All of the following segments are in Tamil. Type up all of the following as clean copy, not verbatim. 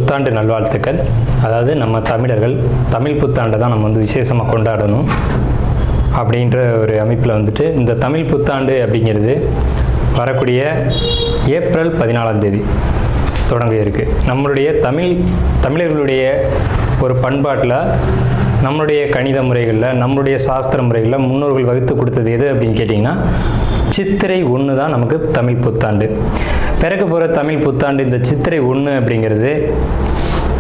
புத்தாண்டு நல்வாழ்த்துக்கள். அதாவது நம்ம தமிழர்கள் தமிழ் புத்தாண்டை தான் நம்ம வந்து விசேஷமாக கொண்டாடணும் அப்படின்ற ஒரு அமைப்பில் வந்துட்டு இந்த தமிழ் புத்தாண்டு அப்படிங்கிறது வரக்கூடிய ஏப்ரல் 14ஆம் தேதி தொடங்க இருக்குது. நம்மளுடைய தமிழர்களுடைய ஒரு பண்பாட்டில், நம்மளுடைய கணித முறைகளில், நம்மளுடைய சாஸ்திர முறைகளில் முன்னோர்கள் வகுத்து கொடுத்தது எது அப்படின்னு கேட்டிங்கன்னா சித்திரை 1 தான் நமக்கு தமிழ் புத்தாண்டு. பிறக்க போகிற தமிழ் புத்தாண்டு இந்த சித்திரை 1 அப்படிங்கிறது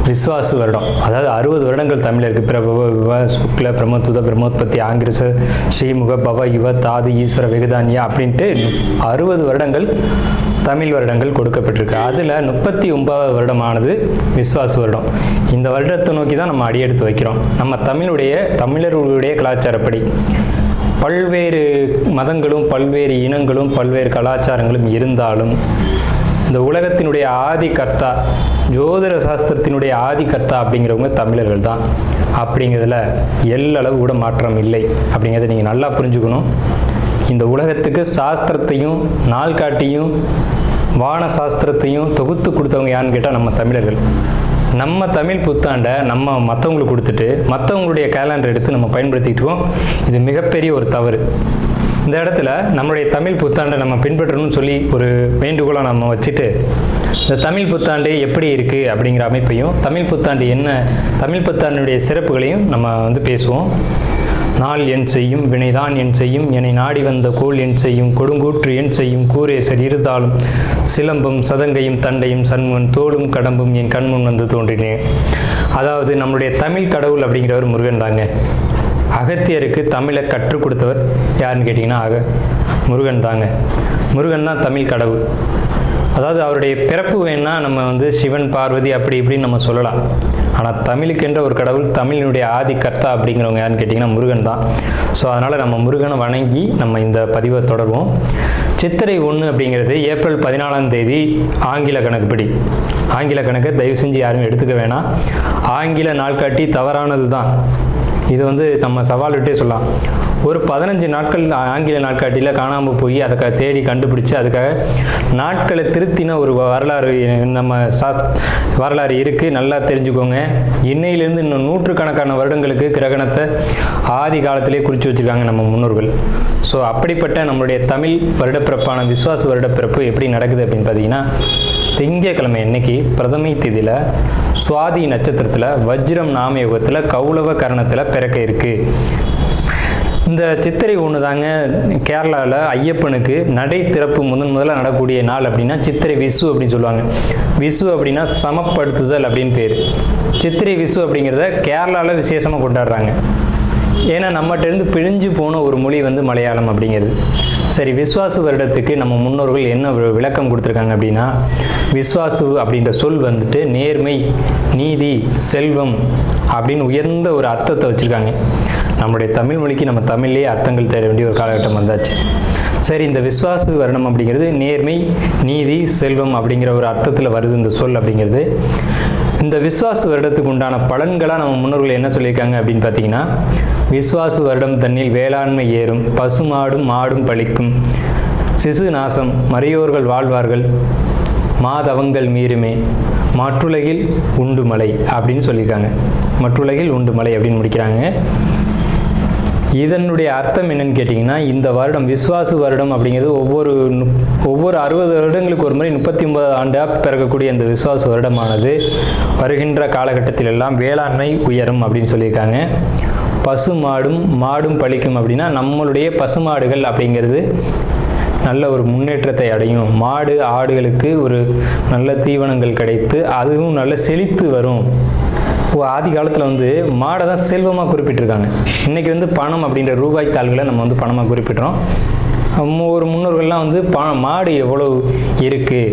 விஸ்வாசு வருடம். அதாவது 60 வருடங்கள் தமிழருக்கு பிரபவ விவ சுக்ல பிரம்மோத்துத பிரம்மோத்பத்தி ஆங்கிரச ஸ்ரீமுக பவ யுவ தாது ஈஸ்வர வெகுதானியா அப்படின்ட்டு 60 வருடங்கள் தமிழ் வருடங்கள் கொடுக்கப்பட்டிருக்கு. அதில் 39வது வருடமானது விஸ்வாசு வருடம். இந்த வருடத்தை நோக்கி தான் நம்ம அடியெடுத்து வைக்கிறோம். நம்ம தமிழர்களுடைய கலாச்சாரப்படி பல்வேறு மதங்களும் பல்வேறு இனங்களும் பல்வேறு கலாச்சாரங்களும் இருந்தாலும் இந்த உலகத்தினுடைய ஆதி கர்த்தா, ஜோதிட சாஸ்திரத்தினுடைய ஆதி கர்த்தா அப்படிங்கிறவங்க தமிழர்கள் தான். அப்படிங்கிறதுல எல்லளவு கூட மாற்றம் இல்லை அப்படிங்கிறத நீங்கள் நல்லா புரிஞ்சுக்கணும். இந்த உலகத்துக்கு சாஸ்திரத்தையும் நாள்காட்டியும் வான சாஸ்திரத்தையும் தொகுத்து கொடுத்தவங்க யாருன்னு கேட்டால் நம்ம தமிழர்கள். நம்ம தமிழ் புத்தாண்டை நம்ம மற்றவங்களுக்கு கொடுத்துட்டு மற்றவங்களுடைய கேலண்டர் எடுத்து நம்ம பயன்படுத்திட்டு இருக்கோம். இது மிகப்பெரிய ஒரு தவறு. இந்த இடத்துல நம்மளுடைய தமிழ் புத்தாண்டை நம்ம பின்பற்றணும்னு சொல்லி ஒரு வேண்டுகோளை நம்ம வச்சுட்டு இந்த தமிழ் புத்தாண்டு எப்படி இருக்குது அப்படிங்கிற அமைப்பையும், தமிழ் புத்தாண்டு என்ன, தமிழ் புத்தாண்டுடைய சிறப்புகளையும் நம்ம வந்து பேசுவோம். நாள் என் செய்யும் வினைதான் என் செய்யும் என்னை நாடி வந்த கோல் என் செய்யும் கொடுங்கூற்று என் செய்யும் கூரேசர் இருதாலும் சிலம்பும் சதங்கையும் தண்டையும் சண்முகன் தோளும் கடம்பும் என் கண்முன் வந்து தோன்றினேன். அதாவது நம்மளுடைய தமிழ் கடவுள் அப்படிங்கிறவர் முருகன் தாங்க. அகத்தியருக்கு தமிழை கற்றுக் கொடுத்தவர் யாருன்னு கேட்டிங்கன்னா முருகன் தாங்க. முருகன் தான் தமிழ் கடவுள். அதாவது அவருடைய பிறப்பு வேணா நம்ம வந்து சிவன் பார்வதி அப்படி இப்படின்னு நம்ம சொல்லலாம். ஆனால் தமிழுக்கென்ற ஒரு கடவுள், தமிழினுடைய ஆதி கர்த்தா அப்படிங்கிறவங்க யாருன்னு கேட்டிங்கன்னா முருகன் தான். ஸோ அதனால் நம்ம முருகனை வணங்கி நம்ம இந்த பதிவை தொடர்வோம். சித்திரை 1 அப்படிங்கிறது ஏப்ரல் 14ஆம் தேதி ஆங்கில கணக்குப்படி. ஆங்கில கணக்கை தயவு செஞ்சு யாரும் எடுத்துக்க வேணாம். ஆங்கில நாள்காட்டி தவறானது தான். இது வந்து நம்ம சவால் விட்டே சொல்லலாம். ஒரு 15 நாட்கள் ஆங்கில நாட்காட்டியில் காணாமல் போய் அதை தேடி கண்டுபிடிச்சி அதுக்காக நாட்களை திருத்தின ஒரு வரலாறு நம்ம வரலாறு இருக்குது. நல்லா தெரிஞ்சுக்கோங்க. இன்னையிலேருந்து இன்னும் நூற்றுக்கணக்கான வருடங்களுக்கு கிரகணத்தை ஆதி காலத்திலே குறித்து வச்சுருக்காங்க நம்ம முன்னோர்கள். ஸோ அப்படிப்பட்ட நம்மளுடைய தமிழ் வருடப்பிறப்பான விஸ்வாச வருடப்பிறப்பு எப்படி நடக்குது அப்படின்னு பார்த்தீங்கன்னா, திங்கட்கிழமை அன்னைக்கு பிரதமை திதியில் சுவாதி நட்சத்திரத்தில் வஜ்ரம் நாமயோகத்தில் கௌளவ கரணத்தில் பிறக்க இருக்குது. இந்த சித்திரை 1 தாங்க கேரளாவில் ஐயப்பனுக்கு நடை திறப்பு முதல்ல நடக்கூடிய நாள் அப்படின்னா சித்திரை விசு அப்படின்னு சொல்லுவாங்க. விசு அப்படின்னா சமப்படுத்துதல் அப்படின்னு பேர். சித்திரை விசு அப்படிங்கிறத கேரளாவில் விசேஷமாக கொண்டாடுறாங்க. ஏன்னா நம்மகிட்டேருந்து பிழிஞ்சு போன ஒரு மொழி வந்து மலையாளம் அப்படிங்கிறது. சரி, விஸ்வாசு வருடத்துக்கு நம்ம முன்னோர்கள் என்ன விளக்கம் கொடுத்துருக்காங்க அப்படின்னா, விஸ்வாசு அப்படின்ற சொல் வந்துட்டு நேர்மை, நீதி, செல்வம் அப்படின்னு உயர்ந்த ஒரு அர்த்தத்தை வச்சுருக்காங்க. நம்மளுடைய தமிழ் மொழிக்கு நம்ம தமிழ்லேயே அர்த்தங்கள் தேட வேண்டிய ஒரு காலகட்டம் வந்தாச்சு. சரி, இந்த விஸ்வாசு வருடம் அப்படிங்கிறது நேர்மை, நீதி, செல்வம் அப்படிங்கிற ஒரு அர்த்தத்தில் வருது இந்த சொல் அப்படிங்கிறது. இந்த விஸ்வாசு வருடத்துக்கு உண்டான பலன்களாக நம்ம முன்னோர்கள் என்ன சொல்லியிருக்காங்க அப்படின்னு பார்த்தீங்கன்னா, விஸ்வாசு வருடம் தன்னில் வேளாண்மை ஏறும், பசுமாடும் மாடும் பழிக்கும், சிசு நாசம், மறையோர்கள் வாழ்வார்கள், மாதவங்கள் மீறுமே, மற்றுலகில் உண்டு மலை அப்படின்னு சொல்லியிருக்காங்க. மற்றுலகில் உண்டு மலை அப்படின்னு முடிக்கிறாங்க. இதனுடைய அர்த்தம் என்னன்னு கேட்டிங்கன்னா, இந்த வருடம் விஸ்வாசு வருடம் அப்படிங்கிறது ஒவ்வொரு 60 வருடங்களுக்கு ஒரு முறை 39 ஆண்டாக பிறக்கக்கூடிய இந்த விஸ்வாசு வருடமானது வருகின்ற காலகட்டத்தில் எல்லாம் வேளாண்மை உயரும் அப்படின்னு சொல்லியிருக்காங்க. பசு மாடும் பழிக்கும் அப்படின்னா நம்மளுடைய பசுமாடுகள் அப்படிங்கிறது நல்ல ஒரு முன்னேற்றத்தை அடையும். மாடு ஆடுகளுக்கு ஒரு நல்ல தீவனங்கள் கிடைத்து அதுவும் நல்ல செழித்து வரும். ஆதி காலத்தில் வந்து மாடை தான் செல்வமாக குறிப்பிட்டிருக்காங்க. இன்றைக்கி வந்து பணம் அப்படின்ற ரூபாய் தாள்களை நம்ம வந்து பணமாக குறிப்பிட்றோம். ஒரு முன்னோர்கள்லாம் வந்து மாடு எவ்வளோ இருக்குது,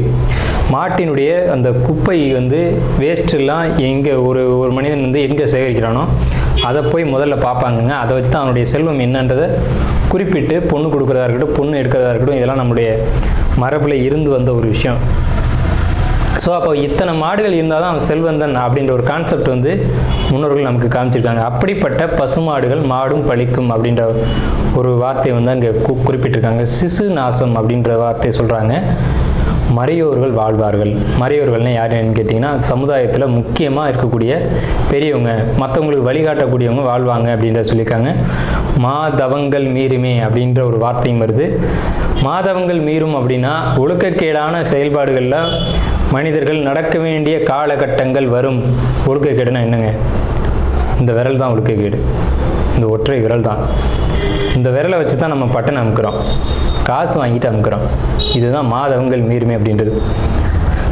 மாட்டினுடைய அந்த குப்பை வந்து வேஸ்ட்டெல்லாம் எங்கே ஒரு மனிதன் வந்து எங்கே சேகரிக்கிறானோ அதை போய் முதல்ல பார்ப்பாங்கங்க. அதை வச்சு தான் அவனுடைய செல்வம் என்னன்றதை குறிப்பிட்டு பொண்ணு கொடுக்குறதா இருக்கட்டும், பொண்ணு எடுக்கிறதா இருக்கட்டும், இதெல்லாம் நம்முடைய மரபில் இருந்து வந்த ஒரு விஷயம். ஸோ அப்போ இத்தனை மாடுகள் இருந்தால் தான் அவன் செல்வந்தன் அப்படின்ற ஒரு கான்செப்ட் வந்து முன்னோர்கள் நமக்கு காமிச்சிருக்காங்க. அப்படிப்பட்ட பசுமாடுகள் மாடும் பழிக்கும் அப்படின்ற ஒரு வார்த்தையை வந்து அங்கே குறிப்பிட்டிருக்காங்க. சிசு நாசம் அப்படின்ற வார்த்தையை சொல்கிறாங்க. மறையோர்கள் வாழ்வார்கள். மறையோர்கள்னு யாருன்னு கேட்டிங்கன்னா சமுதாயத்தில் முக்கியமாக இருக்கக்கூடிய பெரியவங்க, மற்றவங்களுக்கு வழிகாட்டக்கூடியவங்க வாழ்வாங்க அப்படின்றத சொல்லியிருக்காங்க. மாதவங்கள் மீறுமே அப்படின்ற ஒரு வார்த்தையும் வருது. மாதவங்கள் மீறும் அப்படின்னா ஒழுக்கக்கேடான செயல்பாடுகளில் மனிதர்கள் நடக்க வேண்டிய காலகட்டங்கள் வரும். ஒழுக்கக்கேடுனா என்னங்க? இந்த விரல் தான் ஒழுக்கக்கேடு, இந்த ஒற்றை விரல் தான். இந்த விரலை வச்சு தான் நம்ம பட்டன் அமுக்கிறோம், காசு வாங்கிட்டு அமுக்கிறோம். இதுதான் மாதவங்கள் மீறுமே அப்படின்றது.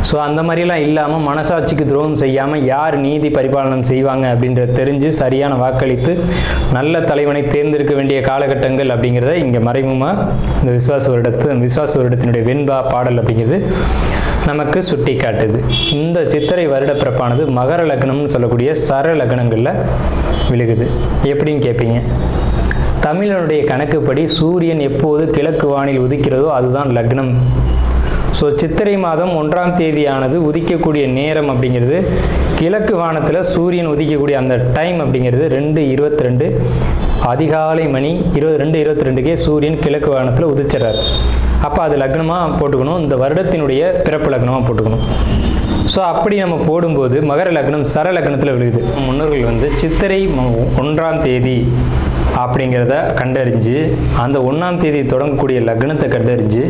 ஸோ அந்த மாதிரிலாம் இல்லாமல் மனசாட்சிக்கு துரோகம் செய்யாமல் யார் நீதி பரிபாலனம் செய்வாங்க அப்படின்றத தெரிஞ்சு சரியான வாக்களித்து நல்ல தலைவனை தேர்ந்தெடுக்க வேண்டிய காலகட்டங்கள் அப்படிங்கிறத இங்கே மறைமுகமாக இந்த விசுவாச வருடத்தினுடைய வெண்பா பாடல் அப்படிங்கிறது நமக்கு சுட்டி காட்டுது. இந்த சித்திரை வருட பிறப்பானது மகர லக்னம்னு சொல்லக்கூடிய சர லக்னங்களில் விழுகுது. எப்படின்னு கேட்பீங்க. தமிழனுடைய கணக்குப்படி சூரியன் எப்போது கிழக்கு வானில் உதிக்கிறதோ அதுதான் லக்னம். ஸோ சித்திரை மாதம் 1ஆம் தேதியானது உதிக்கக்கூடிய நேரம் அப்படிங்கிறது கிழக்கு வானத்தில் சூரியன் உதிக்கக்கூடிய அந்த டைம் அப்படிங்கிறது 2:22 அதிகாலை மணி 2:22க்கே சூரியன் கிழக்கு வானத்தில் உதிச்சிடறார். அப்போ அது லக்னமாக போட்டுக்கணும், இந்த வருடத்தினுடைய பிறப்பு லக்னமாக போட்டுக்கணும். ஸோ அப்படி நம்ம போடும்போது மகர லக்னம் சர லக்னத்தில் விழுகுது. முன்னோர்கள் வந்து சித்திரை 1ஆம் தேதி அப்படிங்கிறத கண்டறிஞ்சு அந்த 1ஆம் தேதி தொடங்கக்கூடிய லக்னத்தை கண்டறிஞ்சு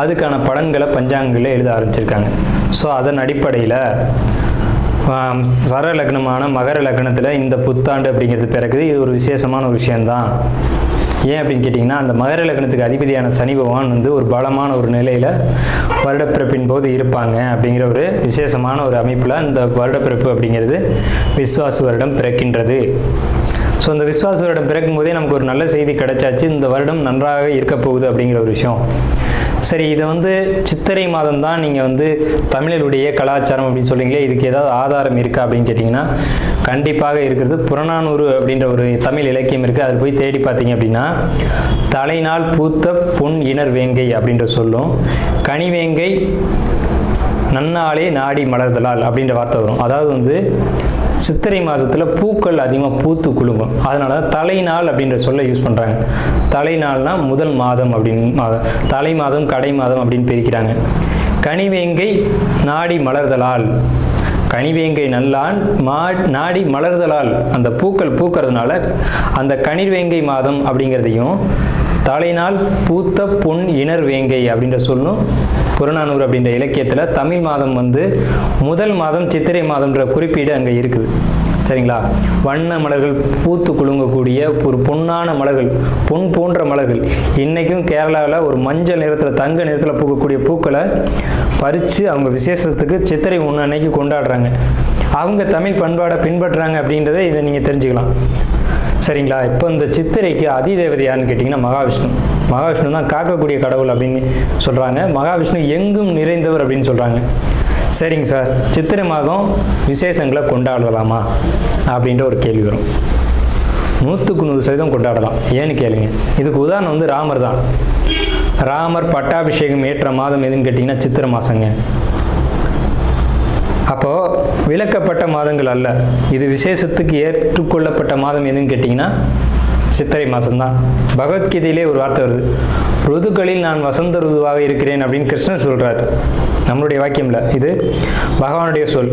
அதுக்கான பலன்களை பஞ்சாங்கங்களில் எழுத ஆரம்பிச்சிருக்காங்க. ஸோ அதன் அடிப்படையில் சர லக்னமான மகர லக்னத்தில் இந்த புத்தாண்டு அப்படிங்கிறது பிறகுது. இது ஒரு விசேஷமான ஒரு விஷயந்தான். ஏன் அப்படின்னு கேட்டிங்கன்னா, அந்த மகர லக்னத்துக்கு அதிபதியான சனி பகவான் வந்து ஒரு பலமான ஒரு நிலையில் வருடப்பிறப்பின் போது இருப்பாங்க அப்படிங்கிற ஒரு விசேஷமான ஒரு அமைப்பில் இந்த வருடப்பிறப்பு அப்படிங்கிறது விஸ்வாச வருடம் பிறக்கின்றது. ஸோ இந்த விஸ்வாச வருடம் பிறக்கும் போதே நமக்கு ஒரு நல்ல செய்தி கிடைச்சாச்சு, இந்த வருடம் நன்றாக இருக்க போகுது அப்படிங்கிற ஒரு விஷயம். சரி, இதை வந்து சித்திரை மாதம் தான் நீங்கள் வந்து தமிழருடைய கலாச்சாரம் அப்படின்னு சொல்றீங்களே, இதுக்கு ஏதாவது ஆதாரம் இருக்கா அப்படின்னு கேட்டிங்கன்னா கண்டிப்பாக இருக்கிறது. புறநானூறு அப்படின்ற ஒரு தமிழ் இலக்கியம் இருக்குது. அதில் போய் தேடி பார்த்தீங்க அப்படின்னா தலைநாள் பூத்த பொன் இணர் வேங்கை அப்படின்ற சொல்லும், கனிவேங்கை நன்னாளே நாடி மலர்தலால் அப்படின்ற வார்த்தை வரும். அதாவது வந்து சித்திரை மாதத்தில் பூக்கள் அதிகமாக பூத்து குலுங்கும், அதனால தலைநாள் அப்படின்ற சொல்ல யூஸ் பண்ணுறாங்க. தலைநாள்னா முதல் மாதம் அப்படின்னு, தலை மாதம் கடை மாதம் அப்படின்னு பிரிக்கிறாங்க. கனிவேங்கை நாடி மலர்தலால், கனிவேங்கை நல்லான் நாடி மலர்தலால், அந்த பூக்கள் பூக்கிறதுனால அந்த கனிவேங்கை மாதம் அப்படிங்கிறதையும் தலைநாள் பூத்த பொன் இணர் வேங்கை அப்படின்ற சொல்லும் புறநானூறு அப்படின்ற இலக்கியத்தில் தமிழ் மாதம் வந்து முதல் மாதம் சித்திரை மாதம்ன்ற குறிப்பீடு அங்கே இருக்குது. சரிங்களா? வண்ண மலர்கள் பூத்து குலுங்கக்கூடிய ஒரு பொன்னான மலர்கள், பொன் போன்ற மலர்கள். இன்றைக்கும் கேரளாவில் ஒரு மஞ்சள் நிறத்தில் தங்க நிறத்தில் பூக்கக்கூடிய பூக்களை பறித்து அவங்க விசேஷத்துக்கு சித்திரை 1 அன்னைக்கு கொண்டாடுறாங்க. அவங்க தமிழ் பண்பாடை பின்பற்றுறாங்க அப்படின்றத இதை நீங்கள் தெரிஞ்சுக்கலாம். சரிங்களா? இப்போ இந்த சித்திரைக்கு அதிதேவதை யாருன்னு கேட்டிங்கன்னா மகாவிஷ்ணு. மகாவிஷ்ணு தான் காக்கக்கூடிய கடவுள் அப்படின்னு சொல்கிறாங்க. மகாவிஷ்ணு எங்கும் நிறைந்தவர் அப்படின்னு சொல்கிறாங்க. சரிங்க சார், சித்திரை மாதம் விசேஷங்களை கொண்டாடலாமா அப்படின்ற ஒரு கேள்வி வரும். 100% கொண்டாடலாம். ஏன்னு கேளுங்க. இதுக்கு உதாரணம் வந்து ராமர் தான். ராமர் பட்டாபிஷேகம் ஏற்ற மாதம் எதுன்னு கேட்டிங்கன்னா சித்திரை மாதங்க. அப்போது விலக்கப்பட்ட மாதங்கள் அல்ல, இது விசேஷத்துக்கு ஏற்றுக்கொள்ளப்பட்ட மாதம் எதுன்னு கேட்டிங்கன்னா சித்திரை மாதம்தான். பகவத்கீதையிலே ஒரு வார்த்தை வருது, ருதுக்களில் நான் வசந்த ருதுவாக இருக்கிறேன் அப்படின்னு கிருஷ்ணர் சொல்கிறார். நம்மளுடைய வாக்கியம் இல்லை, இது பகவானுடைய சொல்.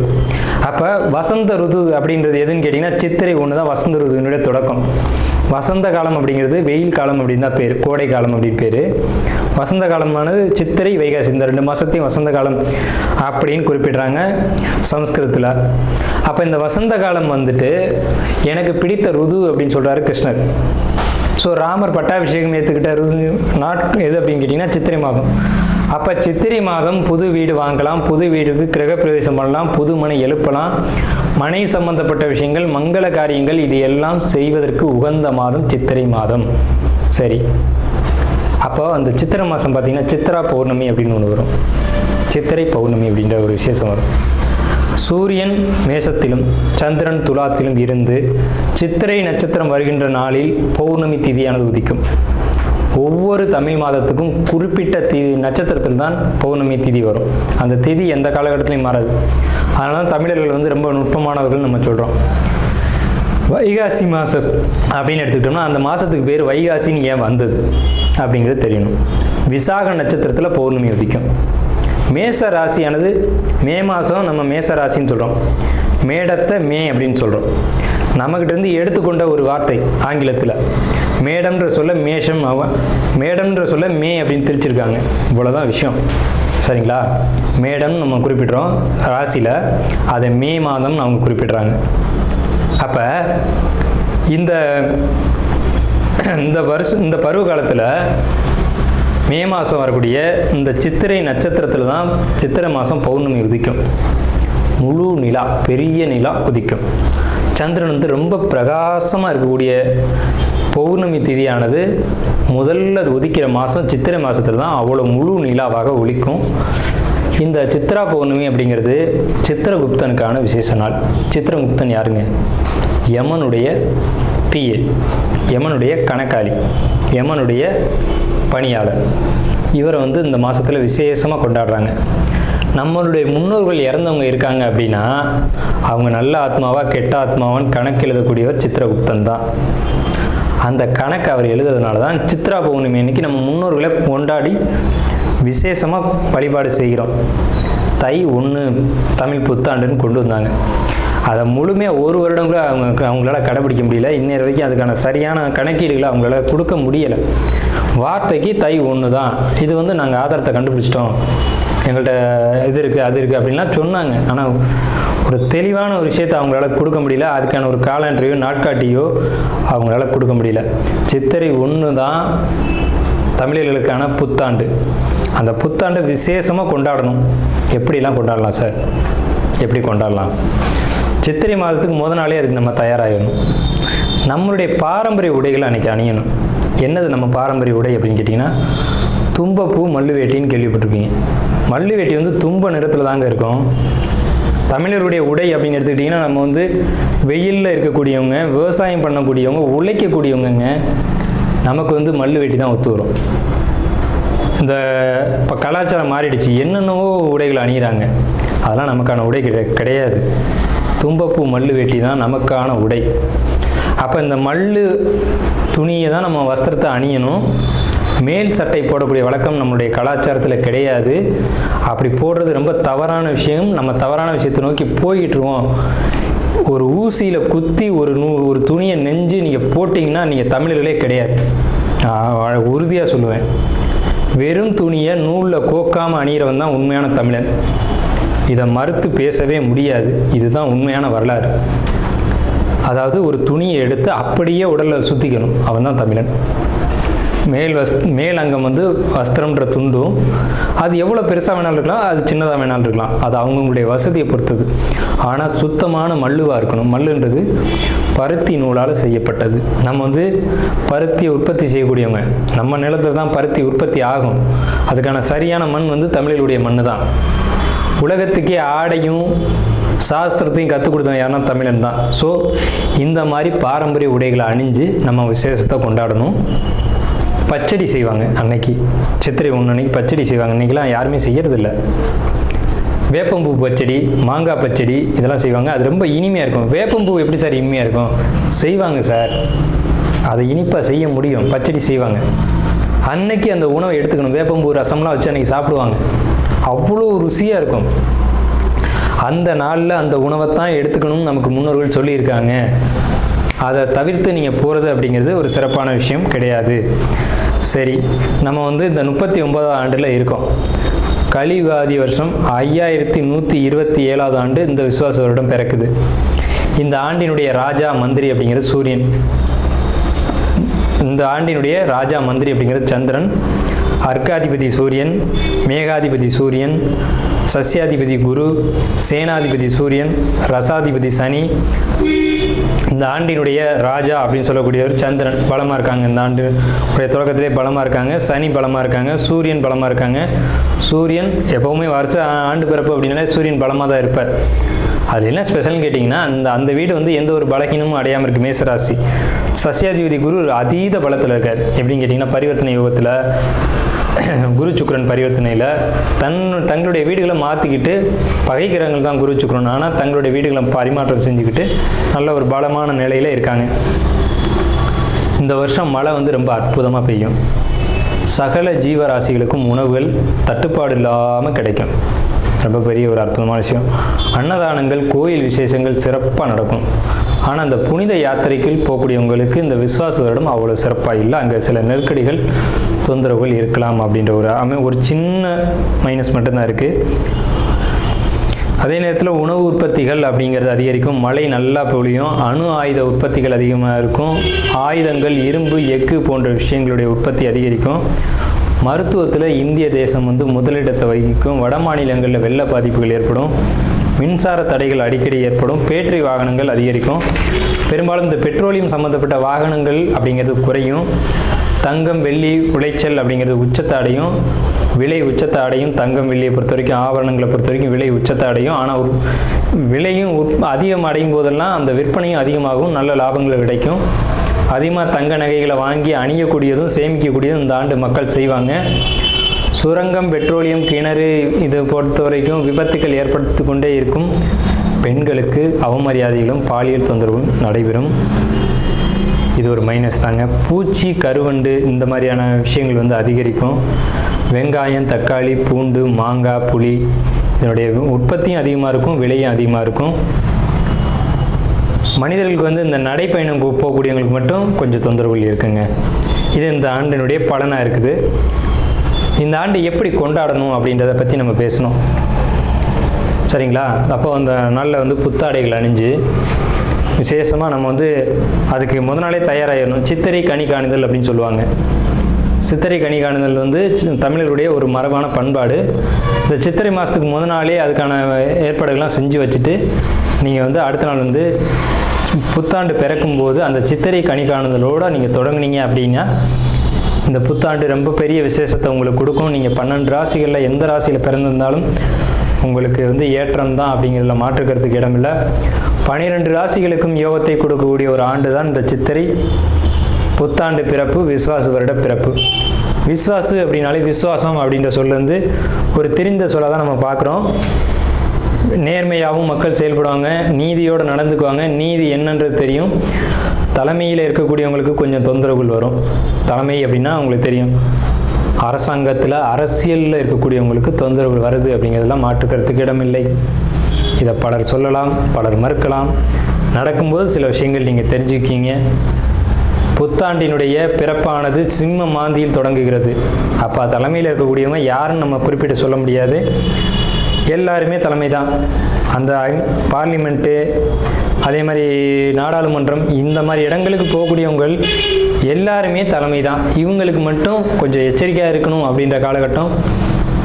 அப்போ வசந்த ருது அப்படின்றது எதுன்னு கேட்டிங்கன்னா சித்திரை 1 தான் வசந்த ருதுனுடைய தொடக்கம். வசந்த காலம் அப்படிங்கிறது வெயில் காலம் அப்படின்னு தான் பேர், கோடை காலம் அப்படின்னு பேர். வசந்த காலமானது சித்திரை வைகாசி, இந்த 2 மாதத்தையும் வசந்த காலம் அப்படின்னு குறிப்பிடுறாங்க சமஸ்கிருதத்தில். அப்போ இந்த வசந்த காலம் வந்துட்டு எனக்கு பிடித்த ருது அப்படின்னு சொல்கிறாரு கிருஷ்ணர். ஸோ ராமர் பட்டாபிஷேகம் ஏற்றுக்கிட்ட ருது எது அப்படின்னு கேட்டிங்கன்னா சித்திரை மாதம். அப்போ சித்திரை மாதம் புது வீடு வாங்கலாம், புது வீடுக்கு கிரகப்பிரவேசம் பண்ணலாம், புது மனை எழுப்பலாம், மனை சம்பந்தப்பட்ட விஷயங்கள், மங்கள காரியங்கள், இது எல்லாம் செய்வதற்கு உகந்த மாதம் சித்திரை மாதம். சரி, அப்போ அந்த சித்திரை மாதம் பார்த்திங்கன்னா சித்ரா பௌர்ணமி அப்படின்னு ஒன்று வரும். சித்திரை பௌர்ணமி அப்படின்ற ஒரு விசேஷம் வரும். சூரியன் மேசத்திலும் சந்திரன் துலாத்திலும் இருந்து சித்திரை நட்சத்திரம் வருகின்ற நாளில் பௌர்ணமி திதியானது உதிக்கும். ஒவ்வொரு தமிழ் மாதத்துக்கும் குறிப்பிட்ட நட்சத்திரத்தில் தான் பௌர்ணமி திதி வரும். அந்த திதி எந்த காலகட்டத்திலையும் மாறாது. அதனால தான் தமிழர்கள் வந்து ரொம்ப நுட்பமானவர்கள் நம்ம சொல்கிறோம். வைகாசி மாதம் அப்படின்னு எடுத்துக்கிட்டோம்னா அந்த மாதத்துக்கு பேர் வைகாசின்னு ஏன் வந்தது அப்படிங்கிறது தெரியணும். விசாக நட்சத்திரத்தில் பௌர்ணமி உதிக்கும். மேச ராசியானது மே மாதம் நம்ம மேச ராசின்னு சொல்கிறோம், மேடத்தை மே அப்படின்னு சொல்கிறோம். நம்மகிட்டேருந்து எடுத்துக்கொண்ட ஒரு வார்த்தை ஆங்கிலத்தில். மேடம்ன்ற சொல்ல மேஷம், மேடம்ன்ற சொல்ல மே அப்படின்னு திரிச்சிருக்காங்க. இவ்வளோதான் விஷயம், சரிங்களா? மேடம் நம்ம குறிப்பிட்றோம் ராசியில், அதை மே மாதம் அவங்க குறிப்பிட்றாங்க. அப்போ இந்த பருவ காலத்தில் மே மாதம் வரக்கூடிய இந்த சித்திரை நட்சத்திரத்தில் தான் சித்திரை மாதம் பௌர்ணமி உதிக்கும். முழு நிலா, பெரிய நிலா உதிக்கும். சந்திரன் வந்து ரொம்ப பிரகாசமாக இருக்கக்கூடிய பௌர்ணமி திதியானது முதல்ல உதிக்கிற மாதம் சித்திரை மாதத்தில் தான் அவ்வளோ முழு நிலாவாக ஒலிக்கும். இந்த சித்ரா பௌர்ணமி அப்படிங்கிறது சித்திரகுப்தனுக்கான விசேஷ நாள். சித்திரகுப்தன் யாருங்க? யமனுடைய பிஏ, யமனுடைய கணக்காளி, யமனுடைய பணியாளர். இவரை வந்து இந்த மாதத்தில் விசேஷமாக கொண்டாடுறாங்க. நம்மளுடைய முன்னோர்கள் இறந்தவங்க இருக்காங்க அப்படின்னா அவங்க நல்ல ஆத்மாவா கெட்ட ஆத்மாவான்னு கணக்கு எழுதக்கூடியவர் சித்திரகுப்தன் தான். அந்த கணக்கு அவர் எழுதுறதுனால தான் சித்ரா பௌர்ணமி அன்னைக்கு நம்ம முன்னோர்களை கொண்டாடி விசேஷமாக வழிபாடு செய்கிறோம். தை 1 தமிழ் புத்தாண்டுன்னு கொண்டு வந்தாங்க. அதை முழுமையாக ஒரு வருடம் கூட அவங்களால கடைபிடிக்க முடியல. இன்னொரு வரைக்கும் அதுக்கான சரியான கணக்கீடுகளை அவங்களால கொடுக்க முடியலை. வார்த்தைக்கு தை 1 தான், இது வந்து நாங்கள் ஆதாரத்தை கண்டுபிடிச்சிட்டோம், எங்கள்கிட்ட இது இருக்குது அது இருக்குது அப்படின்லாம் சொன்னாங்க. ஆனால் ஒரு தெளிவான ஒரு விஷயத்தை அவங்களால கொடுக்க முடியல. அதுக்கான ஒரு காலண்டரையோ நாட்காட்டியோ அவங்களால கொடுக்க முடியல. சித்திரை 1 தான் தமிழர்களுக்கான புத்தாண்டு. அந்த புத்தாண்டை விசேஷமாக கொண்டாடணும். எப்படிலாம் கொண்டாடலாம் சார்? எப்படி கொண்டாடலாம்? சித்திரை மாதத்துக்கு முத நாளே அதுக்கு நம்ம தயாராகணும். நம்மளுடைய பாரம்பரிய உடைகளை அன்றைக்கி அணியணும். என்னது நம்ம பாரம்பரிய உடை அப்படின்னு கேட்டிங்கன்னா, தும்பப்பூ மல்லு வேட்டின்னு கேள்விப்பட்டிருப்பீங்க. மல்லு வேட்டி வந்து தும்ப நிறத்தில் தாங்க இருக்கும். தமிழருடைய உடை அப்படின்னு எடுத்துக்கிட்டிங்கன்னா, நம்ம வந்து வெயிலில் இருக்கக்கூடியவங்க, விவசாயம் பண்ணக்கூடியவங்க, உழைக்கக்கூடியவங்க, நமக்கு வந்து மல்லு வேட்டி தான் ஒத்து வரும். இந்த இப்போ கலாச்சாரம் மாறிடுச்சு, என்னென்னவோ உடைகள் அணிகிறாங்க. அதெல்லாம் நமக்கான உடை கிடையாது. தும்பப்பூ மல்லு வேட்டி தான் நமக்கான உடை. அப்போ இந்த மல்லு துணியை தான் நம்ம வஸ்திரத்தை அணியணும். மேல் சட்டை போடக்கூடிய வழக்கம் நம்மளுடைய கலாச்சாரத்தில் கிடையாது. அப்படி போடுறது ரொம்ப தவறான விஷயம். நம்ம தவறான விஷயத்தை நோக்கி போய்கிட்டுருவோம். ஒரு ஊசியில் குத்தி ஒரு துணியை நெஞ்சு நீங்கள் போட்டிங்கன்னா நீங்கள் தமிழர்களே கிடையாது. உறுதியாக சொல்லுவேன். வெறும் துணியை நூலில் கோக்காமல் அணிகிறவன் தான் உண்மையான தமிழன். இதை மறுத்து பேசவே முடியாது. இதுதான் உண்மையான வரலாறு. அதாவது ஒரு துணியை எடுத்து அப்படியே உடலில் சுற்றிக்கணும், அவன் தான் தமிழன். மேல் அங்கம் வந்து வஸ்திரம்ன்ற துண்டும், அது எவ்வளோ பெருசாக வேணாலும் இருக்கலாம், அது சின்னதாக வேணாலும் இருக்கலாம். அது அவங்களுடைய வசதியை பொறுத்தது. ஆனால் சுத்தமான மல்லுவாக இருக்கணும். மல்லுன்றது பருத்தி நூலால் செய்யப்பட்டது. நம்ம வந்து பருத்தியை உற்பத்தி செய்யக்கூடியவங்க. நம்ம நிலத்தில் தான் பருத்தி உற்பத்தி ஆகும். அதுக்கான சரியான மண் வந்து தமிழர்களுடைய மண் தான். உலகத்துக்கே ஆடையும் சாஸ்திரத்தையும் கற்றுக் கொடுத்தவங்க யாருன்னா தமிழன் தான். ஸோ இந்த மாதிரி பாரம்பரிய உடைகளை அணிஞ்சு நம்ம விசேஷத்தை கொண்டாடணும். பச்சடி செய்வாங்க அன்னைக்கு, சித்திரை 1 அன்னைக்கு பச்சடி செய்வாங்க. இன்றைக்கெலாம் யாருமே செய்யறதில்ல. வேப்பம்பூ பச்சடி, மாங்காய் பச்சடி இதெல்லாம் செய்வாங்க. அது ரொம்ப இனிமையாக இருக்கும். வேப்பம்பூ எப்படி சார் இனிமையாக இருக்கும்? செய்வாங்க சார், அதை இனிப்பாக செய்ய முடியும். பச்சடி செய்வாங்க. அன்னைக்கு அந்த உணவை எடுத்துக்கணும். வேப்பம்பூ ரசம்லாம் வச்சு அன்றைக்கி சாப்பிடுவாங்க. அவ்வளோ ருசியாக இருக்கும். அந்த நாளில் அந்த உணவை தான் எடுத்துக்கணும்னு நமக்கு முன்னோர்கள் சொல்லியிருக்காங்க. அதை தவிர்த்து நீங்கள் போகிறது அப்படிங்கிறது ஒரு சிறப்பான விஷயம் கிடையாது. சரி, நம்ம வந்து இந்த 39ஆவது ஆண்டில் இருக்கோம். கலியுகாதி வருஷம் 5127ஆவது ஆண்டு இந்த விசுவாச வருடம் பிறக்குது. இந்த ஆண்டினுடைய ராஜா மந்திரி அப்படிங்கிறது சூரியன். இந்த ஆண்டினுடைய ராஜா மந்திரி அப்படிங்கிறது சந்திரன். அர்க்காதிபதி சூரியன், மேகாதிபதி சூரியன், சஸ்யாதிபதி குரு, சேனாதிபதி சூரியன், ரசாதிபதி சனி. இந்த ஆண்டினுடைய ராஜா அப்படின்னு சொல்லக்கூடியவர் சந்திரன் பலமாக இருக்காங்க. இந்த ஆண்டு உடைய தொடக்கத்திலே பலமாக இருக்காங்க. சனி பலமாக இருக்காங்க. சூரியன் பலமாக இருக்காங்க. சூரியன் எப்போவுமே வருஷ ஆண்டு பிறப்பு அப்படின்னாலே சூரியன் பலமாக தான் இருப்பார். அது என்ன ஸ்பெஷல்னு கேட்டிங்கன்னா, அந்த வீடு வந்து எந்த ஒரு பலகீனமும் அடையாமல் இருக்குது. மேசராசி. சஸ்யாதிபதி குரு அதீத பலத்தில் இருக்கார். எப்படின்னு கேட்டிங்கன்னா, பரிவர்த்தனை யோகத்தில் குரு சுக்கிரன் பரிவர்த்தனையில் தங்களுடைய வீடுகளை மாற்றிக்கிட்டு, பகை கிரகங்கள் தான் குரு சுக்கிரன், ஆனால் தங்களுடைய வீடுகளை பரிமாற்றம் செஞ்சுக்கிட்டு நல்ல ஒரு பலமான நிலையில் இருக்காங்க. இந்த வருஷம் மழை வந்து ரொம்ப அற்புதமாக பெய்யும். சகல ஜீவராசிகளுக்கும் உணவுகள் தட்டுப்பாடு இல்லாமல் கிடைக்கும். ரொம்ப பெரிய ஒரு அற்புதமான விஷயம். அன்னதானங்கள், கோயில் விசேஷங்கள் சிறப்பாக நடக்கும். ஆனால் அந்த புனித யாத்திரைக்கு போகக்கூடியவங்களுக்கு இந்த விஸ்வாச வருடம் அவ்வளோ சிறப்பாக இல்லை. அங்கே சில நெருக்கடிகள், தொந்தரவுகள் இருக்கலாம் அப்படின்ற ஒரு சின்ன மைனஸ் மட்டும்தான் இருக்குது. அதே நேரத்தில் உணவு உற்பத்திகள் அப்படிங்கிறது அதிகரிக்கும். மழை நல்லா பொழியும். அணு ஆயுத உற்பத்திகள் அதிகமாக இருக்கும். ஆயுதங்கள், இரும்பு, எஃகு போன்ற விஷயங்களுடைய உற்பத்தி அதிகரிக்கும். மருத்துவத்தில் இந்திய தேசம் முதலிடத்தை வகிக்கும். வட மாநிலங்களில் வெள்ள பாதிப்புகள் ஏற்படும். மின்சார தடைகள் அடிக்கடி ஏற்படும். பேட்டரி வாகனங்கள் அதிகரிக்கும். பெரும்பாலும் இந்த பெட்ரோலியம் சம்மந்தப்பட்ட வாகனங்கள் அப்படிங்கிறது குறையும். தங்கம், வெள்ளி உளைச்சல் அப்படிங்கிறது உச்சத்தை அடையும். விலை உச்சத்தை அடையும். தங்கம், வெள்ளியை பொறுத்த வரைக்கும், ஆபரணங்களை பொறுத்த வரைக்கும் விலை உச்சத்தை அடையும். ஆனால் விலையும் அதிகம் அடையும் போதெல்லாம் அந்த விற்பனையும் அதிகமாகும். நல்ல லாபங்கள் கிடைக்கும். அதிகமாக தங்க நகைகளை வாங்கி அணியக்கூடியதும் சேமிக்கக்கூடியதும் இந்த ஆண்டு மக்கள் செய்வாங்க. சுரங்கம், பெட்ரோலியம், கிணறு இதை பொறுத்த வரைக்கும் விபத்துக்கள் ஏற்படுத்தி கொண்டே இருக்கும். பெண்களுக்கு அவமரியாதைகளும் பாலியல் தொந்தரவும் நடைபெறும். இது ஒரு மைனஸ் தாங்க. பூச்சி, கருவண்டு இந்த மாதிரியான விஷயங்கள் அதிகரிக்கும். வெங்காயம், தக்காளி, பூண்டு, மாங்காய், புளி இதனுடைய உற்பத்தியும் அதிகமாக இருக்கும். விலையும் அதிகமாக இருக்கும். மனிதர்களுக்கு இந்த நடைப்பயணம் போகக்கூடியவங்களுக்கு மட்டும் கொஞ்சம் தொந்தரவுகள் இருக்குங்க. இது இந்த ஆண்டினுடைய பலனாக இருக்குது. இந்த ஆண்டு எப்படி கொண்டாடணும் அப்படின்றத பற்றி நம்ம பேசணும், சரிங்களா? அப்போ அந்த நாளில் புத்தாடைகள் அணிஞ்சு விசேஷமாக நம்ம அதுக்கு முதல் நாளே தயாராகிடணும். சித்திரை கனி காணுதல் அப்படின்னு சொல்லுவாங்க. சித்திரை கனி காணுதல் தமிழர்களுடைய ஒரு மரபான பண்பாடு. இந்த சித்திரை மாதத்துக்கு முதல் நாளே அதுக்கான ஏற்பாடுகள்லாம் செஞ்சு வச்சுட்டு நீங்கள் அடுத்த நாள் புத்தாண்டு பிறக்கும்போது அந்த சித்திரை கனி காணுதலோடு நீங்கள் தொடங்குனீங்க அப்படின்னா இந்த புத்தாண்டு ரொம்ப பெரிய விசேஷத்தை உங்களுக்கு கொடுக்கும். நீங்கள் 12 ராசிகளில் எந்த ராசியில் பிறந்திருந்தாலும் உங்களுக்கு ஏற்றம் தான் அப்படிங்கிறதுல மாற்றுக்கிறதுக்கு இடமில்லை. 12 ராசிகளுக்கும் யோகத்தை கொடுக்கக்கூடிய ஒரு ஆண்டு தான் இந்த சித்திரை புத்தாண்டு பிறப்பு, விஸ்வாச வருட பிறப்பு. விஸ்வாசு அப்படின்னாலே விஸ்வாசம் அப்படின்ற சொல்ல ஒரு தெரிந்த சொல்ல தான் நம்ம பார்க்குறோம். நேர்மையாகவும் மக்கள் செயல்படுவாங்க, நீதியோடு நடந்துக்குவாங்க. நீதி என்னன்றது தெரியும். தலைமையில் இருக்கக்கூடியவங்களுக்கு கொஞ்சம் தொந்தரவுகள் வரும். தலைமை அப்படின்னா உங்களுக்கு தெரியும், அரசாங்கத்தில் அரசியலில் இருக்கக்கூடியவங்களுக்கு தொந்தரவுகள் வருது அப்படிங்கிறதெல்லாம் மாற்றுக்கிறதுக்கு இடமில்லை. இதை பலர் சொல்லலாம், பலர் மறுக்கலாம். நடக்கும்போது சில விஷயங்கள் நீங்கள் தெரிஞ்சுக்கிங்க. புத்தாண்டினுடைய பிறப்பானது சிம்ம மாந்தியில் தொடங்குகிறது. அப்போ தலைமையில் இருக்கக்கூடியவங்க யாருன்னு நம்ம குறிப்பிட்டு சொல்ல முடியாது. எல்லாருமே தலைமை தான். அந்த பார்லிமெண்ட்டு, அதே மாதிரி நாடாளுமன்றம், இந்த மாதிரி இடங்களுக்கு போகக்கூடியவங்க எல்லாருமே தலைமை தான். இவங்களுக்கு மட்டும் கொஞ்சம் எச்சரிக்கையாக இருக்கணும் அப்படின்ற காலகட்டம்.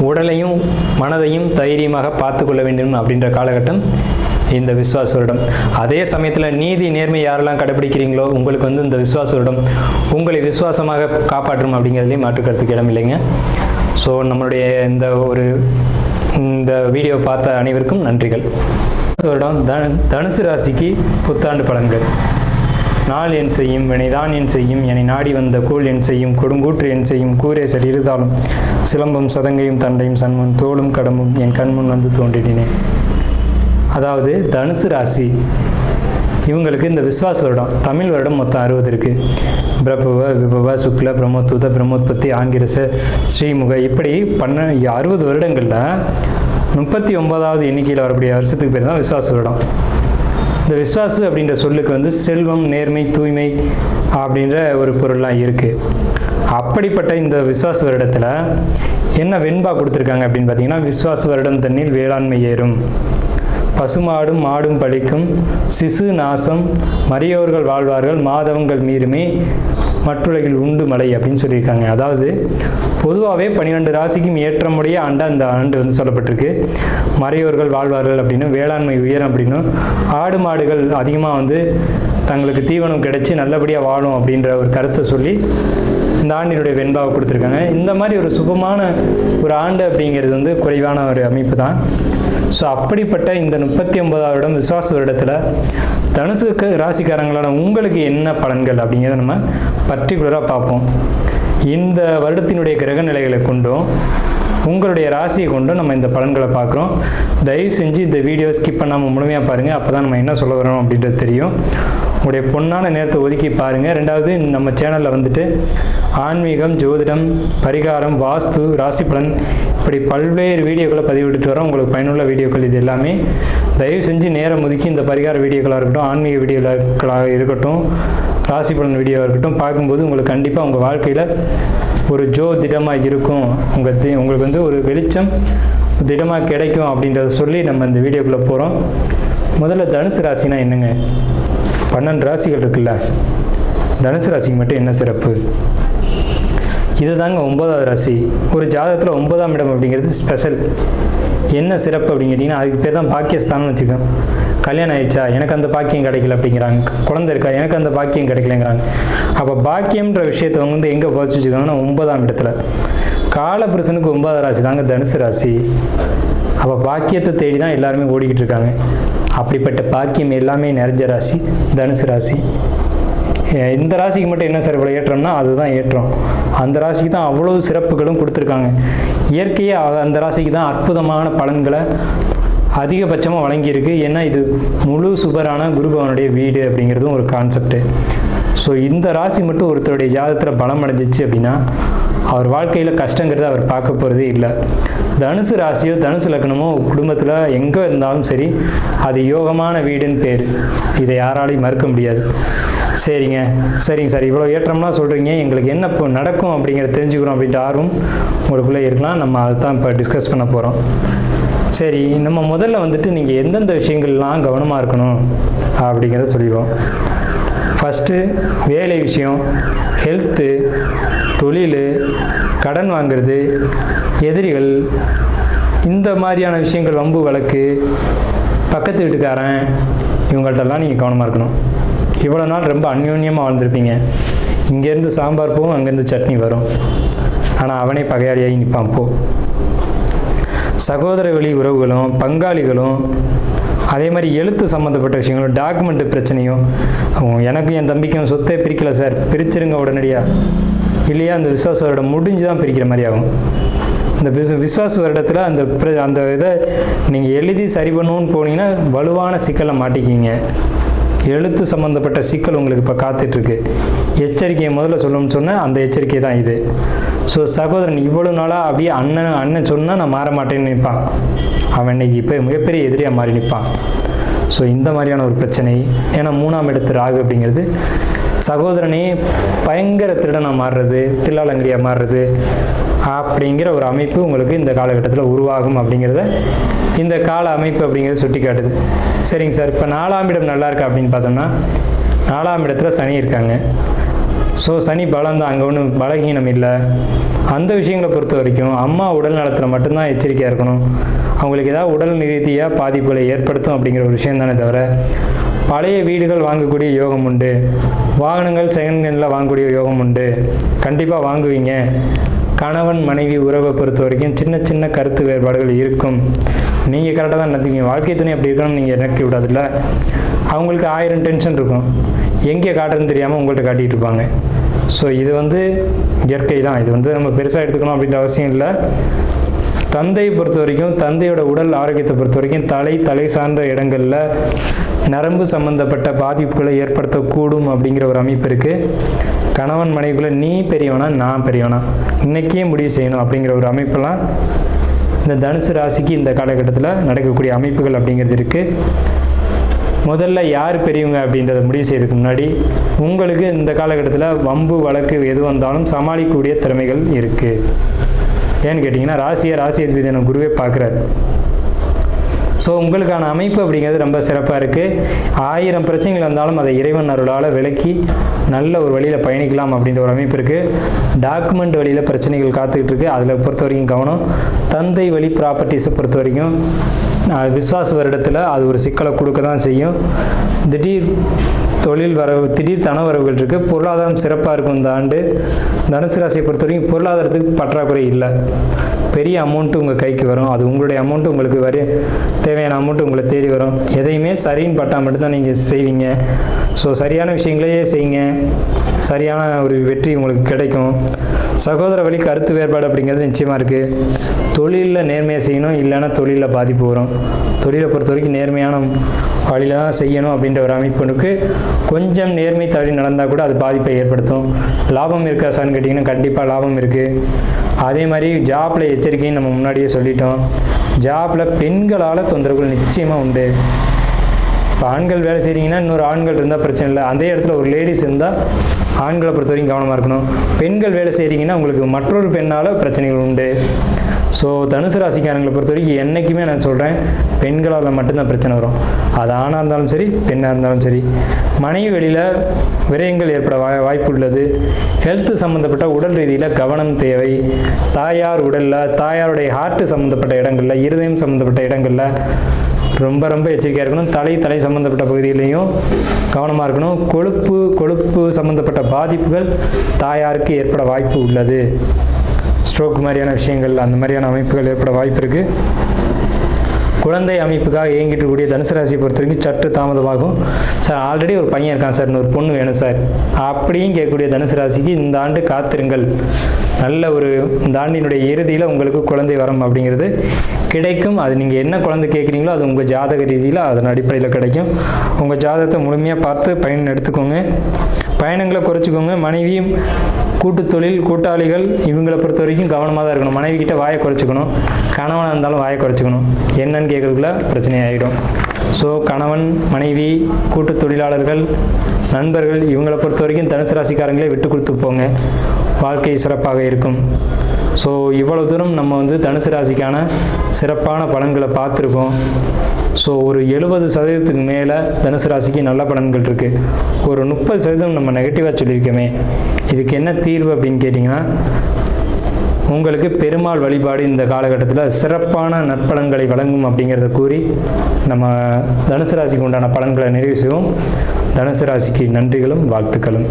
உடலையும் மனதையும் தைரியமாக பார்த்து கொள்ள வேண்டும் அப்படின்ற காலகட்டம் இந்த விஸ்வாச வருடம். அதே சமயத்தில் நீதி, நேர்மை யாரெல்லாம் கடைபிடிக்கிறீங்களோ உங்களுக்கு இந்த விஸ்வாச வருடம் உங்களை விசுவாசமாக காப்பாற்றும் அப்படிங்கிறதுலேயும் மாற்றுக்கிறதுக்கு இடம் இல்லைங்க. ஸோ நம்மளுடைய இந்த வீடியோ பார்த்த அனைவருக்கும் நன்றிகள். வருடம் தனுசு ராசிக்கு புத்தாண்டு பலன்கள். நாள் என் செய்யும், வினைதான் என் செய்யும், என்னை நாடி வந்த கோள் என் செய்யும், கொடுங்கூற்று என் செய்யும், கூரேசர் இருதாலும், சிலம்பம் சதங்கையும் தண்டையும் சண்முன் தோளும் கடமும் என் கண்முன் தோன்றினேன். அதாவது தனுசு ராசி இவங்களுக்கு இந்த விஸ்வாச வருடம், தமிழ் வருடம் மொத்தம் 60 இருக்குது. பிரபவ, விபவ, சுக்ல, பிரம்மோத்வத, பிரம்மோத்பத்தி, ஆங்கிரச, ஸ்ரீமுக, இப்படி 60 வருடங்களில் 39வது எண்ணிக்கையில் வரக்கூடிய வருஷத்துக்கு பேர் தான் விஸ்வாச வருடம். இந்த விஸ்வாசு அப்படின்ற சொல்லுக்கு செல்வம், நேர்மை, தூய்மை அப்படின்ற ஒரு பொருள்லாம் இருக்குது. அப்படிப்பட்ட இந்த விஸ்வாச வருடத்தில் என்ன வெண்பா கொடுத்துருக்காங்க அப்படின்னு பார்த்தீங்கன்னா, விஸ்வாச வருடம் தண்ணில் வேளாண்மை ஏறும், பசுமாடும் மாடும் பழிக்கும், சிசு நாசம், மரியோர்கள் வாழ்வார்கள், மாதவங்கள் மீறுமே, மற்றுலகில் உண்டு மழை அப்படின்னு சொல்லியிருக்காங்க. அதாவது பொதுவாகவே 12 ராசிக்கும் ஏற்றமுடைய ஆண்டு அந்த ஆண்டு சொல்லப்பட்டிருக்கு. மறையோர்கள் வாழ்வார்கள் அப்படின்னு, வேளாண்மை உயரம் அப்படின்னு, ஆடு மாடுகள் அதிகமாக தங்களுக்கு தீவனம் கிடைச்சி நல்லபடியாக வாழும் அப்படின்ற ஒரு கருத்தை சொல்லி இந்த ஆண்டினுடைய வெண்பாவை கொடுத்துருக்காங்க. இந்த மாதிரி ஒரு சுபமான ஒரு ஆண்டு அப்படிங்கிறது குறைவான ஒரு அமைப்பு தான். ஸோ அப்படிப்பட்ட இந்த 39வது வருடம் விஸ்வாச வருடத்தில் தனுசு ராசிக்காரங்களான உங்களுக்கு என்ன பலன்கள் அப்படிங்கிறத நம்ம பர்டிகுலராக பார்ப்போம். இந்த வருடத்தினுடைய கிரக நிலைகளை கொண்டும் உங்களுடைய ராசியை கொண்டும் நம்ம இந்த பலன்களை பார்க்குறோம். தயவு செஞ்சு இந்த வீடியோ ஸ்கிப் பண்ணாமல் முழுமையாக பாருங்கள். அப்போ தான் நம்ம என்ன சொல்ல வரோம் அப்படின்றது தெரியும். உங்களுடைய பொன்னான நேரத்தை ஒதுக்கி பாருங்கள். ரெண்டாவது, நம்ம சேனலில் வந்துட்டு ஆன்மீகம், ஜோதிடம், பரிகாரம், வாஸ்து, ராசி பலன் இப்படி பல்வேறு வீடியோக்களை பதிவிட்டு வரோம். உங்களுக்கு பயனுள்ள வீடியோக்கள் இது எல்லாமே. தயவு செஞ்சு நேரம் ஒதுக்கி இந்த பரிகார வீடியோக்களாக இருக்கட்டும், ஆன்மீக வீடியோக்களாக இருக்கட்டும், ராசி பலன் வீடியோவாக இருக்கட்டும் பார்க்கும்போது உங்களுக்கு கண்டிப்பாக உங்கள் வாழ்க்கையில் ஒரு திடமாக இருக்கும். உங்களுக்கு வந்து ஒரு வெளிச்சம் திடமாக கிடைக்கும் அப்படின்றத சொல்லி நம்ம இந்த வீடியோக்குள்ளே போகிறோம். முதல்ல தனுசு ராசினா என்னங்க? 12 ராசிகள் இருக்குல்ல, தனுசு ராசிக்கு மட்டும் என்ன சிறப்பு? இது தாங்க 9வது ராசி. ஒரு ஜாதகத்தில் 9ஆம் இடம் அப்படிங்கிறது ஸ்பெஷல். என்ன சிறப்பு அப்படின்னு கேட்டிங்கன்னா, அதுக்கு பேர் தான் பாக்கியஸ்தானம்னு வச்சுக்கோங்க. கல்யாணம் ஆயிடுச்சா, எனக்கு அந்த பாக்கியம் கிடைக்கல அப்படிங்கிறாங்க. குழந்தை இருக்கா, எனக்கு அந்த பாக்கியம் கிடைக்கலங்கிறாங்க. அப்போ பாக்கியம்ன்ற விஷயத்தை வந்து எங்கே பதிச்சு வச்சுக்கோங்கன்னா 9ஆம் இடத்துல. காலபுருஷனுக்கு 9வது ராசி தாங்க தனுசு ராசி. அப்போ பாக்கியத்தை தேடி தான் எல்லாருமே ஓடிக்கிட்டு இருக்காங்க. அப்படிப்பட்ட பாக்கியம் எல்லாமே நிறைஞ்ச ராசி தனுசு ராசி. இந்த ராசிக்கு மட்டும் என்ன சிறப்பு ஏற்றம்னா அதுதான் ஏற்றம். அந்த ராசிக்கு தான் அவ்வளோ சிறப்புகளும் கொடுத்துருக்காங்க. இயற்கையே அந்த ராசிக்கு தான் அற்புதமான பலன்களை அதிகபட்சமாக வழங்கியிருக்கு. ஏன்னா இது முழு சுபரான குருபவனுடைய வீடு அப்படிங்கிறதும் ஒரு கான்செப்டு. ஸோ இந்த ராசி மட்டும் ஒருத்தருடைய ஜாதகத்தில் பலம் அடைஞ்சிச்சு அப்படின்னா அவர் வாழ்க்கையில் கஷ்டங்கிறத அவர் பார்க்க போகிறதே இல்லை. தனுசு ராசியோ தனுசு லக்னமோ குடும்பத்தில் எங்கே இருந்தாலும் சரி, அது யோகமான வீடுன்னு பேர். இதை யாராலையும் மறுக்க முடியாது. சரிங்க சார், இவ்வளோ ஏற்றம்லாம் சொல்கிறீங்க, எங்களுக்கு என்ன இப்போ நடக்கும் அப்படிங்கிறத தெரிஞ்சுக்கிறோம் அப்படின்ட்டு ஆர்வம் உங்களுக்குள்ளே இருக்கலாம். நம்ம அதை தான் இப்போ டிஸ்கஸ் பண்ண போகிறோம். சரி, நம்ம முதல்ல வந்துட்டு நீங்கள் எந்தெந்த விஷயங்கள்லாம் கவனமாக இருக்கணும் அப்படிங்கிறத சொல்லிடுவோம். ஃபஸ்ட்டு வேலை விஷயம், ஹெல்த்து, தொழில், கடன் வாங்கிறது, எதிரிகள், இந்த மாதிரியான விஷயங்கள், வம்பு வழக்கு, பக்கத்து வீட்டுக்காரன், இவங்கள்ட்டெல்லாம் நீங்கள் கவனமாக இருக்கணும். இவ்வளோ நாள் ரொம்ப அந்யோன்யமாக வாழ்ந்துருப்பீங்க. இங்கேருந்து சாம்பார் போகும், அங்கேருந்து சட்னி வரும். ஆனால் அவனே பகையாளியாகி நிற்பான். சகோதர வழி உறவுகளும் பங்காளிகளும் அதே மாதிரி எழுத்து சம்மந்தப்பட்ட விஷயங்களும் டாக்குமெண்ட் பிரச்சனையும், எனக்கும் என் தம்பிக்கும் சொத்தை பிரிக்கலை சார், பிரிச்சிருங்க உடனடியாக, இல்லையா அந்த விசுவாச வருடம் முடிஞ்சு தான் பிரிக்கிற மாதிரி ஆகும். இந்த விசுவாச வருடத்தில் அந்த இதை நீங்கள் எழுதி சரி பண்ணணும்னு போனீங்கன்னா வலுவான சிக்கலை மாட்டிக்கிங்க. எழுத்து சம்மந்தப்பட்ட சிக்கல் உங்களுக்கு இப்போ காத்துட்ருக்கு. எச்சரிக்கையை முதல்ல சொல்லணும்னு சொன்னால் அந்த எச்சரிக்கை தான் இது. ஸோ சகோதரன் இவ்வளோ நாளாக அப்படியே அண்ணன் சொன்னால் நான் மாற மாட்டேன்னு நிற்பான். அவன் இன்னைக்கு இப்போ மிகப்பெரிய எதிரியாக மாறி நிற்பான். ஸோ இந்த மாதிரியான ஒரு பிரச்சனை. ஏன்னா 3ஆம் இடத்து ராகு அப்படிங்கிறது சகோதரனே பயங்கர திருடனாக மாறுறது, தில்லாலங்கரியாக மாறுறது அப்படிங்கிற ஒரு அமைப்பு உங்களுக்கு இந்த காலகட்டத்தில் உருவாகும் அப்படிங்கிறத இந்த கால அமைப்பு அப்படிங்கிறத சுட்டி காட்டுது. சரிங்க சார், இப்போ 4ஆம் இடம் நல்லா இருக்கா அப்படின்னு பார்த்தோம்னா 4ஆம் இடத்துல சனி இருக்காங்க. ஸோ சனி பலம் தான், அங்கே ஒன்றும் பலகீனம் இல்லை. அந்த விஷயங்களை பொறுத்த வரைக்கும் அம்மா உடல் நலத்தில் மட்டும்தான் எச்சரிக்கையாக இருக்கணும். அவங்களுக்கு ஏதாவது உடல் ரீதியாக பாதிப்புகளை ஏற்படுத்தும் அப்படிங்கிற ஒரு விஷயம் தானே தவிர, பழைய வீடுகள் வாங்கக்கூடிய யோகம் உண்டு, வாகனங்கள் செகண்ட் ஹேண்டில் வாங்கக்கூடிய யோகம் உண்டு, கண்டிப்பாக வாங்குவீங்க. கணவன் மனைவி உறவை பொறுத்த வரைக்கும் சின்ன சின்ன கருத்து வேறுபாடுகள் இருக்கும். நீங்கள் கரெக்டாக தான் நடத்துவீங்க. வாழ்க்கை துணை அப்படி இருக்கணும்னு நீங்கள் நினைக்க விடாதுல்ல. அவங்களுக்கு 1000 டென்ஷன் இருக்கும், எங்கே காட்டுறதுன்னு தெரியாமல் உங்கள்கிட்ட காட்டிகிட்டு இருப்பாங்க. ஸோ இது வந்து இயற்கை தான். இது வந்து நம்ம பெருசாக எடுத்துக்கணும் அப்படின்ற அவசியம் இல்லை. தந்தையை பொறுத்த வரைக்கும், தந்தையோட உடல் ஆரோக்கியத்தை பொறுத்த வரைக்கும் தலை சார்ந்த இடங்களில் நரம்பு சம்பந்தப்பட்ட பாதிப்புகளை ஏற்படுத்தக்கூடும் அப்படிங்கிற ஒரு அமைப்பு இருக்குது. கணவன் மனைவிக்குள்ளே நீ பெரியவனா நான் பெரியவனா இன்றைக்கே முடிவு செய்யணும் அப்படிங்கிற ஒரு அமைப்பெல்லாம் இந்த தனுசு ராசிக்கு இந்த காலகட்டத்தில் நடக்கக்கூடிய அமைப்புகள் அப்படிங்கிறது இருக்குது. முதல்ல யார் பெரியவங்க அப்படின்றத முடிவு செய்யறதுக்கு முன்னாடி உங்களுக்கு இந்த காலகட்டத்தில் வம்பு வழக்கு எது வந்தாலும் சமாளிக்கக்கூடிய திறமைகள் இருக்குது. ஏன்னு கேட்டிங்கன்னா ராசி அதிபதி குருவே பார்க்குறாரு. ஸோ உங்களுக்கான அமைப்பு அப்படிங்கிறது ரொம்ப சிறப்பாக இருக்குது. 1000 பிரச்சனைகள் வந்தாலும் அதை இறைவன் அருளால் விலக்கி நல்ல ஒரு வழியில் பயணிக்கலாம் அப்படின்ற ஒரு அமைப்பு இருக்குது. டாக்குமெண்ட் வழியில் பிரச்சனைகள் காத்துக்கிட்டு இருக்குது. அதில் பொறுத்த வரைக்கும் கவனம். தந்தை வழி ப்ராப்பர்ட்டிஸை பொறுத்த வரைக்கும் விஸ்வாச வருடத்தில் அது ஒரு சிக்கலை கொடுக்க தான் செய்யும். திடீர் தொழில் வரவு, திடீர் தன வரவுகள் இருக்குது. பொருளாதாரம் சிறப்பாக இருக்கும். இந்த ஆண்டு தனுசு ராசியை பொறுத்த வரைக்கும் பொருளாதாரத்துக்கு பற்றாக்குறை இல்லை. பெரிய அமௌண்ட்டு உங்கள் கைக்கு வரும். அது உங்களுடைய அமௌண்ட்டு, உங்களுக்கு தேவையான அமௌண்ட்டு உங்களை தேடி வரும். எதையுமே சரின்னு பட்டால் மட்டும்தான் நீங்கள் செய்வீங்க. ஸோ சரியான விஷயங்களையே செய்யுங்க, சரியான ஒரு வெற்றி உங்களுக்கு கிடைக்கும். சகோதர வழி கருத்து வேறுபாடு அப்படிங்கிறது நிச்சயமாக இருக்குது. தொழிலில் நேர்மையாக செய்யணும், இல்லைன்னா தொழிலில் பாதிப்பு வரும். தொழிலை பொறுத்த வரைக்கும் நேர்மையான வழியில் தான் செய்யணும் அப்படின்ற ஒரு அமைப்புக்கு கொஞ்சம் நேர்மை தவறி நடந்தால் கூட அது பாதிப்பை ஏற்படுத்தும். லாபம் இருக்கா சார்னு கேட்டிங்கன்னா கண்டிப்பாக லாபம் இருக்குது. அதே மாதிரி ஜாப்பில் எச்சரிக்கைன்னு நம்ம முன்னாடியே சொல்லிட்டோம். ஜாப்பில் பெண்களால் தொந்தரவுகள் நிச்சயமாக உண்டு. இப்போ ஆண்கள் வேலை செய்கிறீங்கன்னா இன்னொரு ஆண்கள் இருந்தால் பிரச்சனை இல்லை. அதே இடத்துல ஒரு லேடிஸ் இருந்தால் ஆண்களை பொறுத்த வரைக்கும் கவனமாக இருக்கணும். பெண்கள் வேலை செய்கிறீங்கன்னா உங்களுக்கு மற்றொரு பெண்ணால் பிரச்சனைகள் உண்டு. ஸோ தனுசு ராசிக்காரங்களை பொறுத்த வரைக்கும் என்றைக்குமே நான் சொல்கிறேன், பெண்களால் மட்டும்தான் பிரச்சனை வரும். அது ஆணாக இருந்தாலும் சரி, பெண்ணாக இருந்தாலும் சரி. மனைவி வெளியில் விரயங்கள் ஏற்பட வாய்ப்பு உள்ளது. ஹெல்த்து சம்மந்தப்பட்ட உடல் ரீதியில் கவனம் தேவை. தாயார் உடலில், தாயாருடைய ஹார்ட்டு சம்மந்தப்பட்ட இடங்களில், இருதயம் சம்மந்தப்பட்ட இடங்களில் ரொம்ப எச்சரிக்கையாக இருக்கணும். தலை சம்மந்தப்பட்ட பகுதியிலையும் கவனமாக இருக்கணும். கொழுப்பு சம்மந்தப்பட்ட பாதிப்புகள் தாயாருக்கு ஏற்பட வாய்ப்பு உள்ளது. ஸ்ட்ரோக் மாதிரியான விஷயங்கள், அந்த மாதிரியான அமைப்புகள் ஏற்பட வாய்ப்பு இருக்குது. குழந்தை அமைப்புக்காக இயங்கிட்டு கூடிய தனுசு ராசியை பொறுத்த வரைக்கும் சற்று தாமதமாகும். சார் ஆல்ரெடி ஒரு பையன் இருக்கான் சார், இன்னொரு பொண்ணு வேணும் சார் அப்படின்னு கேட்கக்கூடிய தனுசு ராசிக்கு இந்த ஆண்டு காத்திருங்கள். நல்ல ஒரு இந்த ஆண்டினுடைய இறுதியில் உங்களுக்கு குழந்தை வரம் அப்படிங்கிறது கிடைக்கும். அது நீங்கள் என்ன குழந்தை கேட்குறீங்களோ அது உங்கள் ஜாதக ரீதியில் அதன் அடிப்படையில் கிடைக்கும். உங்கள் ஜாதகத்தை முழுமையாக பார்த்து பயன் எடுத்துக்கோங்க. பயணங்களை குறைச்சிக்கோங்க. மனைவியும் கூட்டு தொழில் கூட்டாளிகள் இவங்களை பொறுத்த வரைக்கும் கவனமாக தான் இருக்கணும். மனைவி கிட்ட வாயை குறைச்சிக்கணும். கணவனாக இருந்தாலும் வாயை குறைச்சிக்கணும். என்னன்னு கேட்குறதுக்குள்ள பிரச்சனை ஆகிடும். ஸோ கணவன், மனைவி, கூட்டு தொழிலாளர்கள், நண்பர்கள் இவங்களை பொறுத்த வரைக்கும் தனுசு ராசிக்காரங்களே விட்டு கொடுத்து போங்க. வாழ்க்கை சிறப்பாக இருக்கும். ஸோ இவ்வளவு தூரம் நம்ம தனுசு ராசிக்கான சிறப்பான பலன்களை பார்த்துருக்கோம். ஸோ ஒரு 70% மேலே தனுசு ராசிக்கு நல்ல பலன்கள் இருக்குது. ஒரு 30% நம்ம நெகட்டிவாக சொல்லியிருக்கோமே. இதுக்கு என்ன தீர்வு அப்படின்னு கேட்டிங்கன்னா, உங்களுக்கு பெருமாள் வழிபாடு இந்த காலகட்டத்தில் சிறப்பான நற்பலன்களை வழங்கும் அப்படிங்கிறத கூறி நம்ம தனுசு ராசிக்கு உண்டான பலன்களை நிறைவு செய்வோம். தனுசு ராசிக்கு நன்றிகளும் வாழ்த்துக்களும்.